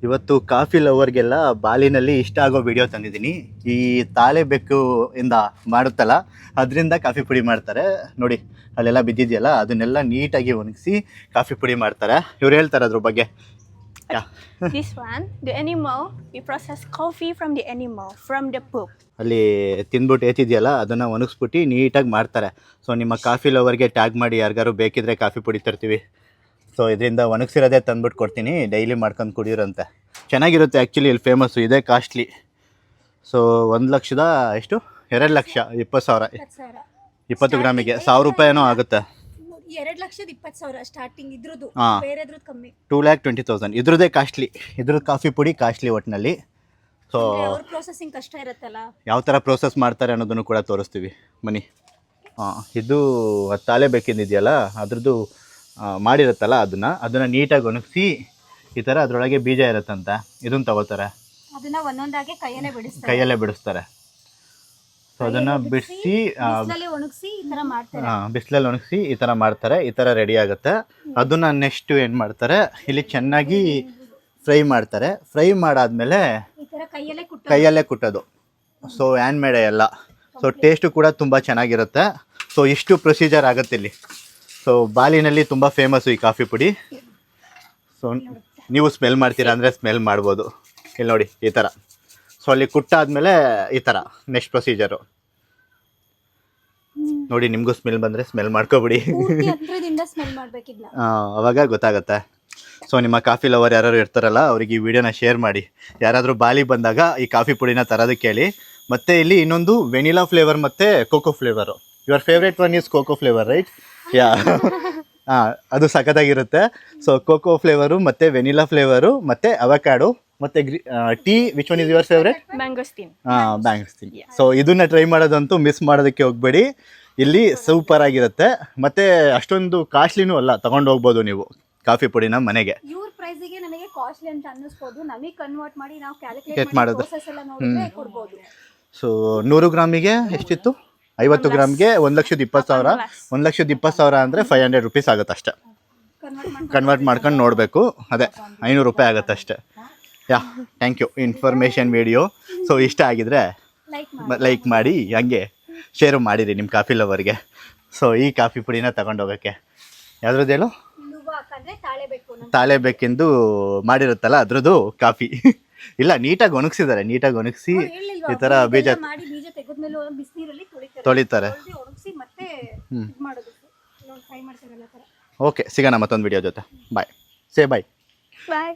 ಇವತ್ತು ಕಾಫಿ ಲವರ್ಗೆಲ್ಲ ಬಾಲಿನಲ್ಲಿ ಇಷ್ಟ ಆಗೋ ವಿಡಿಯೋ ತಂದಿದ್ದೀನಿ. ಈ ತಾಳೆ ಬೆಕ್ಕು ಇಂದ ಮಾಡುತ್ತಲ್ಲ ಅದರಿಂದ ಕಾಫಿ ಪುಡಿ ಮಾಡ್ತಾರೆ ನೋಡಿ. ಅಲ್ಲೆಲ್ಲ ಬಿದ್ದಿದೆಯಲ್ಲ ಅದನ್ನೆಲ್ಲ ನೀಟಾಗಿ ಒಣಗಿಸಿ ಕಾಫಿ ಪುಡಿ ಮಾಡ್ತಾರೆ. ಇವ್ರು ಹೇಳ್ತಾರೆ ಅದ್ರ ಬಗ್ಗೆ. This one, the animal, we process coffee from the animal, from the poop. ಅಲ್ಲಿ ತಿಂದ್ಬಿಟ್ಟು ಏತಿದೆಯಲ್ಲ ಅದನ್ನು ಒಣಗಿಸ್ಬಿಟ್ಟು ನೀಟಾಗಿ ಮಾಡ್ತಾರೆ. ಸೊ ನಿಮ್ಮ ಕಾಫಿ ಲವರ್ಗೆ ಟ್ಯಾಗ್ ಮಾಡಿ, ಯಾರಿಗಾರು ಬೇಕಿದ್ರೆ ಕಾಫಿ ಪುಡಿ ತರ್ತೀವಿ. ಸೊ ಇದರಿಂದ ಒಣಗಿಸಿರೋದೇ ತಂದ್ಬಿಟ್ಟು ಕೊಡ್ತೀನಿ, ಡೈಲಿ ಮಾಡ್ಕೊಂಡು ಕುಡಿಯೋರಂತೆ. ಚೆನ್ನಾಗಿರುತ್ತೆ ಆ್ಯಕ್ಚುಲಿ. ಇಲ್ಲಿ ಫೇಮಸ್ಸು, ಇದೇ ಕಾಸ್ಟ್ಲಿ. ಸೊ 1,00,000 ಎಷ್ಟು 2,20,000 20 ಗ್ರಾಮಿಗೆ 1,000 ರೂಪಾಯಿನೋ ಆಗುತ್ತೆ. 2,20,000 ಸ್ಟಾರ್ಟಿಂಗ್ ಇದ್ರದ್ದು. ಬೇರೆದ್ರದ್ದು ಕಮ್ಮಿ. 2,20,000 ಇದ್ರದ್ದೇ ಕಾಸ್ಟ್ಲಿ. ಇದ್ರದ್ದು ಕಾಫಿ ಪುಡಿ ಕಾಸ್ಟ್ಲಿ ಒಟ್ಟಿನಲ್ಲಿ. ಸೊ ಅವ್ರ ಪ್ರೊಸೆಸಿಂಗ್ ಕಷ್ಟ ಇರುತ್ತಲ್ಲ, ಯಾವ ಥರ ಪ್ರೋಸೆಸ್ ಮಾಡ್ತಾರೆ ಅನ್ನೋದನ್ನು ಕೂಡ ತೋರಿಸ್ತೀವಿ ಬನ್ನಿ. ಇದು ತಾಳೆ ಬೇಕಿದೆಯಲ್ಲ ಅದ್ರದ್ದು ಮಾಡಿರುತ್ತಲ್ಲ ಅದನ್ನು ನೀಟಾಗಿ ಒಣಗಿಸಿ ಈ ಥರ ಅದರೊಳಗೆ ಬೀಜ ಇರುತ್ತಂತ ಇದನ್ನು ತಗೋತಾರೆ. ಅದನ್ನ ಒಂದೊಂದಾಗಿ ಕೈಯಲ್ಲೇ ಬಿಡಿಸ್ತಾರೆ. ಸೊ ಅದನ್ನು ಬಿಡಿಸಿ ಒಣಗಿಸಿ ಈ ಥರ ಮಾಡ್ತಾರೆ. ಬಿಸಿಲಲ್ಲಿ ಒಣಗಿಸಿ ಈ ಥರ ಮಾಡ್ತಾರೆ. ಈ ಥರ ರೆಡಿ ಆಗುತ್ತೆ. ಅದನ್ನು ನೆಕ್ಸ್ಟ್ ಏನು ಮಾಡ್ತಾರೆ, ಇಲ್ಲಿ ಚೆನ್ನಾಗಿ ಫ್ರೈ ಮಾಡ್ತಾರೆ. ಫ್ರೈ ಮಾಡಾದ್ಮೇಲೆ ಕೈಯಲ್ಲೇ ಕುಟ್ಟೋದು. ಸೊ ಹ್ಯಾಂಡ್ ಮೇಡ್ ಎಲ್ಲ. ಸೊ ಟೇಸ್ಟು ಕೂಡ ತುಂಬ ಚೆನ್ನಾಗಿರುತ್ತೆ. ಸೊ ಇಷ್ಟು ಪ್ರೊಸೀಜರ್ ಆಗುತ್ತೆ ಇಲ್ಲಿ. ಸೊ ಬಾಲಿನಲ್ಲಿ ತುಂಬ ಫೇಮಸ್ಸು ಈ ಕಾಫಿ ಪುಡಿ. ಸೊ ನೀವು ಸ್ಮೆಲ್ ಮಾಡ್ತೀರಾ ಅಂದರೆ ಸ್ಮೆಲ್ ಮಾಡ್ಬೋದು. ಇಲ್ಲಿ ನೋಡಿ ಈ ಥರ. ಸೊ ಅಲ್ಲಿ ಕುಟ್ಟಾದ್ಮೇಲೆ ಈ ಥರ ನೆಕ್ಸ್ಟ್ ಪ್ರೊಸೀಜರು ನೋಡಿ. ನಿಮಗೂ ಸ್ಮೆಲ್ ಬಂದರೆ ಸ್ಮೆಲ್ ಮಾಡ್ಕೊಬಿಡಿ, ಅವಾಗ ಗೊತ್ತಾಗುತ್ತೆ. ಸೊ ನಿಮ್ಮ ಕಾಫಿ ಲವರ್ ಯಾರು ಇರ್ತಾರಲ್ಲ ಅವ್ರಿಗೆ ಈ ವಿಡಿಯೋನ ಶೇರ್ ಮಾಡಿ. ಯಾರಾದರೂ ಬಾಲಿ ಬಂದಾಗ ಈ ಕಾಫಿ ಪುಡಿನ ತರೋದಕ್ಕೆ ಹೇಳಿ. ಮತ್ತು ಇಲ್ಲಿ ಇನ್ನೊಂದು ವೆನಿಲಾ ಫ್ಲೇವರ್ ಮತ್ತು cocoa flavour. Your favourite one is cocoa flavour, right? Yeah ಅದು ಸಖತ್ತಾಗಿರುತ್ತೆ. ಸೊ ಕೋಕೋ ಫ್ಲೇವರು ಮತ್ತು ವೆನಿಲಾ ಫ್ಲೇವರು ಮತ್ತು ಅವಕ್ಯಾಡೋ ಮತ್ತು tea. Which one is your favourite? Mangosteen. Mangosteen. So ಇದನ್ನ ಟ್ರೈ ಮಾಡೋದಂತೂ ಮಿಸ್ ಮಾಡೋದಕ್ಕೆ ಹೋಗಬೇಡಿ. ಇಲ್ಲಿ ಸೂಪರ್ ಆಗಿರುತ್ತೆ. ಮತ್ತು ಅಷ್ಟೊಂದು ಕಾಸ್ಟ್ಲಿನೂ ಅಲ್ಲ, ತಗೊಂಡು ಹೋಗ್ಬೋದು ನೀವು ಕಾಫಿ ಪುಡಿನ ಮನೆಗೆ. ಇವ್ರ ಪ್ರೈಸಿಗೆ ನನಗೆ ಕಾಸ್ಟ್ಲಿ ಅಂತ ಅನ್ನಿಸ್ಬೋದು, ನಮಗೆ ಕನ್ವರ್ಟ್ ಮಾಡಿ ನಾವು ಕ್ಯಾಲ್ಕುಲೇಟ್ ಮಾಡೋದು. ಪ್ರೋಸೆಸ್ ಎಲ್ಲ ನೋಡಿದ್ರೆ ಕೊಡ್ಬೋದು. ಸೊ 100 ಗ್ರಾಮಿಗೆ ಎಷ್ಟಿತ್ತು? 50 ಗ್ರಾಮ್ಗೆ 1,20,000. 1,20,000 ಅಂದರೆ 500 ರೂಪೀಸ್ ಆಗುತ್ತೆ ಅಷ್ಟೇ. ಕನ್ವರ್ಟ್ ಮಾಡ್ಕೊಂಡು ನೋಡಬೇಕು. ಅದೇ 500 ರೂಪಾಯಿ ಆಗುತ್ತೆ ಅಷ್ಟೇ. Yeah, thank you. Information video. So ಇಷ್ಟ ಆಗಿದ್ರೆ ಲೈಕ್ ಮಾಡಿ, ಹಂಗೆ ಶೇರು ಮಾಡಿರಿ ನಿಮ್ಮ ಕಾಫಿ ಲವರ್ಗೆ. ಸೊ ಈ ಕಾಫಿ ಪುಡಿನ ತಗೊಂಡೋಗೋಕ್ಕೆ ಯಾವ್ದ್ರದ್ದು ಹೇಳು? ತಾಳೆ ಬೇಕೆಂದು ಮಾಡಿರುತ್ತಲ್ಲ ಅದ್ರದ್ದು ಕಾಫಿ. ಇಲ್ಲ, ನೀಟಾಗಿ ಒಣಗಿಸಿದ್ದಾರೆ. ನೀಟಾಗಿ ಒಣಗಿಸಿ ಈ ಥರ ಬೀಜ ತೊಳಿತಾರೆ. ಓಕೆ, ಸಿಗೋಣ ಮತ್ತೊಂದು ವಿಡಿಯೋ ಜೊತೆ. ಬಾಯ್. ಸೇ ಬಾಯ್. Bye.